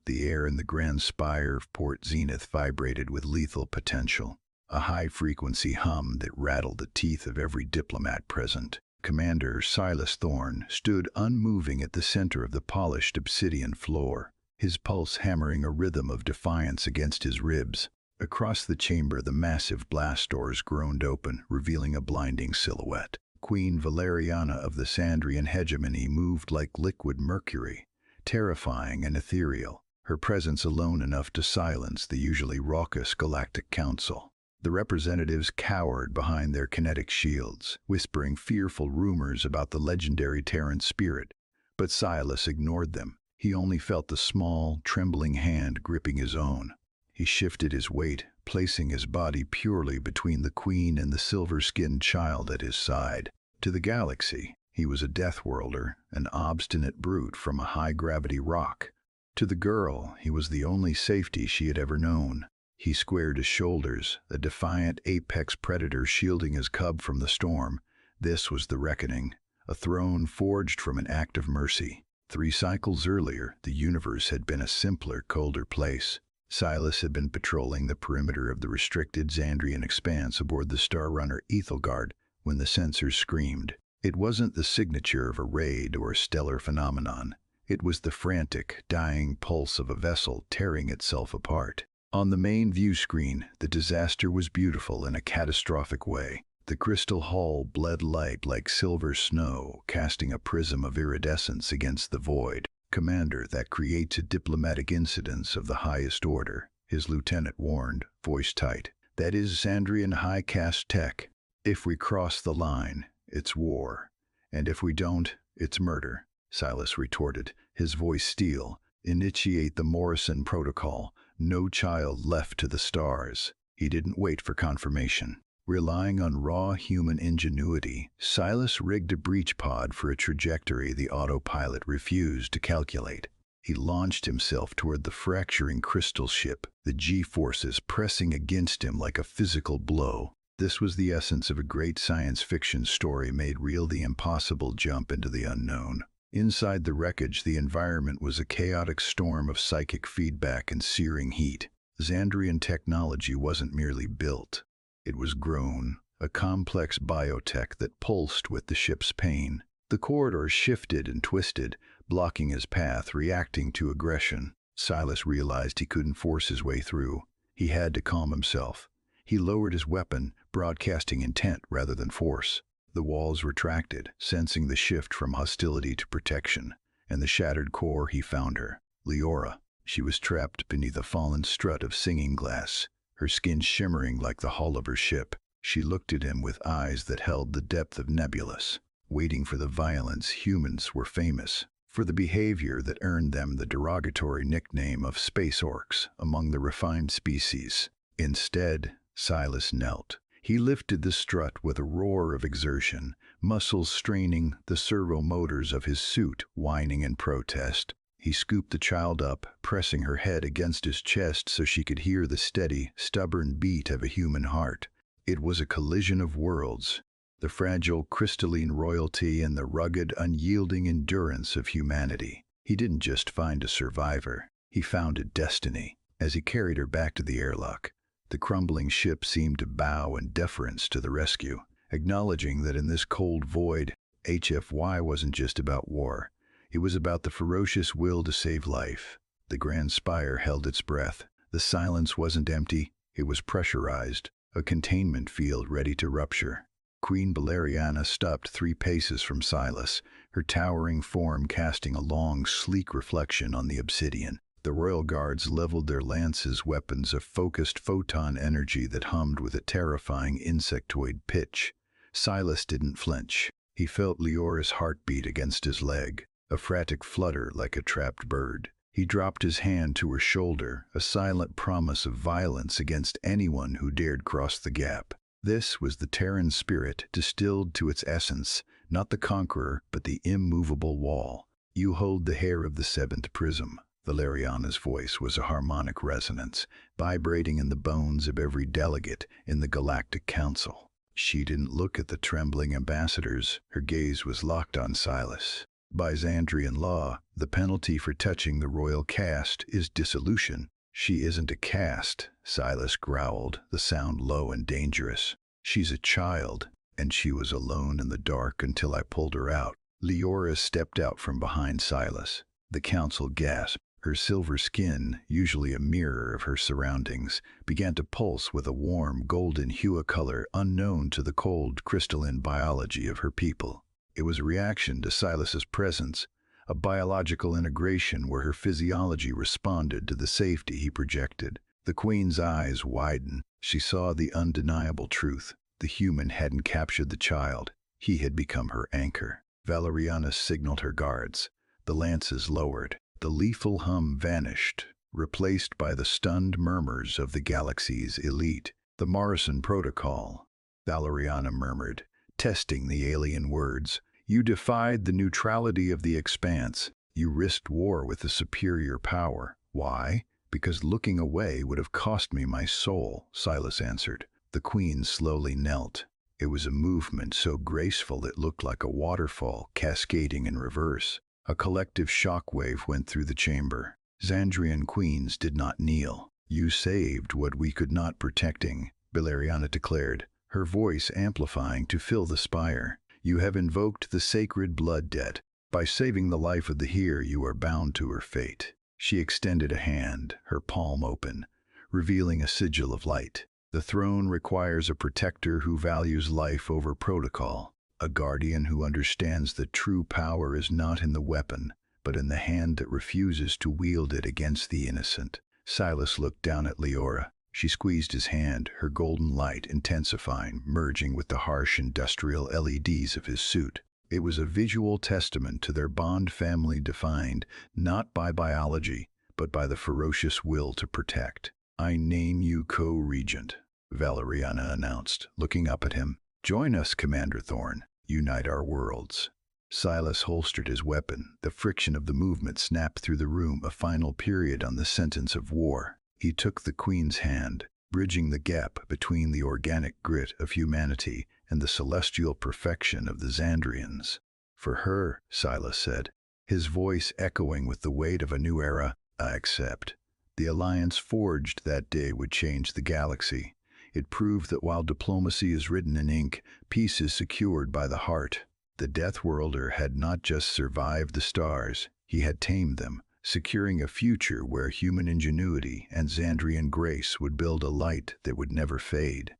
The air in the grand spire of Port Zenith vibrated with lethal potential, a high-frequency hum that rattled the teeth of every diplomat present. Commander Silas Thorne stood unmoving at the center of the polished obsidian floor, his pulse hammering a rhythm of defiance against his ribs. Across the chamber, the massive blast doors groaned open, revealing a blinding silhouette. Queen Valeriana of the Xandrian hegemony moved like liquid mercury, terrifying and ethereal, her presence alone enough to silence the usually raucous Galactic Council. The representatives cowered behind their kinetic shields, whispering fearful rumors about the legendary Terran spirit, but Silas ignored them. He only felt the small, trembling hand gripping his own. He shifted his weight, placing his body purely between the Queen and the silver-skinned child at his side. To the galaxy, he was a death-worlder, an obstinate brute from a high-gravity rock. To the girl, he was the only safety she had ever known. He squared his shoulders, a defiant apex predator shielding his cub from the storm. This was the reckoning, a throne forged from an act of mercy. 3 cycles earlier, the universe had been a simpler, colder place. Silas had been patrolling the perimeter of the restricted Xandrian expanse aboard the Star Runner Ethelgard when the sensors screamed. It wasn't the signature of a raid or a stellar phenomenon. It was the frantic, dying pulse of a vessel tearing itself apart. On the main view screen, the disaster was beautiful in a catastrophic way. The crystal hull bled light like silver snow, casting a prism of iridescence against the void. "Commander, that creates a diplomatic incident of the highest order," his lieutenant warned, voice tight. "That is Xandrian high-caste tech. If we cross the line, it's war. And if we don't, it's murder," Silas retorted, his voice steel. "Initiate the Morrison Protocol. No child left to the stars." He didn't wait for confirmation. Relying on raw human ingenuity, Silas rigged a breach pod for a trajectory the autopilot refused to calculate. He launched himself toward the fracturing crystal ship, the G-forces pressing against him like a physical blow. This was the essence of a great science fiction story made real, the impossible jump into the unknown. Inside the wreckage, the environment was a chaotic storm of psychic feedback and searing heat. Xandrian technology wasn't merely built. It was grown, a complex biotech that pulsed with the ship's pain. The corridors shifted and twisted, blocking his path, reacting to aggression. Silas realized he couldn't force his way through. He had to calm himself. He lowered his weapon, broadcasting intent rather than force. The walls retracted, sensing the shift from hostility to protection. In the shattered core, he found her, Leora. She was trapped beneath a fallen strut of singing glass, her skin shimmering like the hull of her ship. She looked at him with eyes that held the depth of nebulous. Waiting for the violence, humans were famous for the behavior that earned them the derogatory nickname of Space Orcs among the refined species. Instead, Silas knelt. He lifted the strut with a roar of exertion, muscles straining, the servo motors of his suit whining in protest. He scooped the child up, pressing her head against his chest so she could hear the steady, stubborn beat of a human heart. It was a collision of worlds, the fragile, crystalline royalty and the rugged, unyielding endurance of humanity. He didn't just find a survivor, he found a destiny. As he carried her back to the airlock, the crumbling ship seemed to bow in deference to the rescue, acknowledging that in this cold void, HFY wasn't just about war. It was about the ferocious will to save life. The grand spire held its breath. The silence wasn't empty, it was pressurized, a containment field ready to rupture. Queen Valeriana stopped 3 paces from Silas, her towering form casting a long, sleek reflection on the obsidian. The royal guards leveled their lances, weapons of focused photon energy that hummed with a terrifying insectoid pitch. Silas didn't flinch. He felt Leora's heartbeat against his leg, a frantic flutter like a trapped bird. He dropped his hand to her shoulder, a silent promise of violence against anyone who dared cross the gap. This was the Terran spirit distilled to its essence, not the conqueror, but the immovable wall. "You hold the hair of the 7th prism." Valeriana's voice was a harmonic resonance, vibrating in the bones of every delegate in the Galactic Council. She didn't look at the trembling ambassadors. Her gaze was locked on Silas. By Xandrian law, the penalty for touching the royal caste is dissolution. She isn't a caste, Silas growled, the sound low and dangerous. She's a child, and she was alone in the dark until I pulled her out. Leora stepped out from behind Silas. The council gasped. Her silver skin, usually a mirror of her surroundings, began to pulse with a warm, golden hue, a color unknown to the cold, crystalline biology of her people. It was a reaction to Silas's presence, a biological integration where her physiology responded to the safety he projected. The queen's eyes widened. She saw the undeniable truth. The human hadn't captured the child. He had become her anchor. Valeriana signaled her guards. The lances lowered. The lethal hum vanished, replaced by the stunned murmurs of the galaxy's elite. The Morrison Protocol, Valeriana murmured, testing the alien words. You defied the neutrality of the expanse. You risked war with a superior power. Why? Because looking away would have cost me my soul, Silas answered. The queen slowly knelt. It was a movement so graceful it looked like a waterfall cascading in reverse. A collective shockwave went through the chamber. Xandrian queens did not kneel. You saved what we could not protecting, Valeriana declared, her voice amplifying to fill the spire. You have invoked the sacred blood debt. By saving the life of the here, you are bound to her fate. She extended a hand, her palm open, revealing a sigil of light. The throne requires a protector who values life over protocol. A guardian who understands that true power is not in the weapon, but in the hand that refuses to wield it against the innocent. Silas looked down at Leora. She squeezed his hand, her golden light intensifying, merging with the harsh industrial LEDs of his suit. It was a visual testament to their bond, family defined not by biology, but by the ferocious will to protect. I name you co-regent, Valeriana announced, looking up at him. Join us, Commander Thorne. Unite our worlds. Silas holstered his weapon. The friction of the movement snapped through the room, a final period on the sentence of war. He took the queen's hand, bridging the gap between the organic grit of humanity and the celestial perfection of the Xandrians. For her, Silas said, his voice echoing with the weight of a new era, I accept. The alliance forged that day would change the galaxy. It proved that while diplomacy is written in ink, peace is secured by the heart. The Death Worlder had not just survived the stars, he had tamed them, securing a future where human ingenuity and Xandrian grace would build a light that would never fade.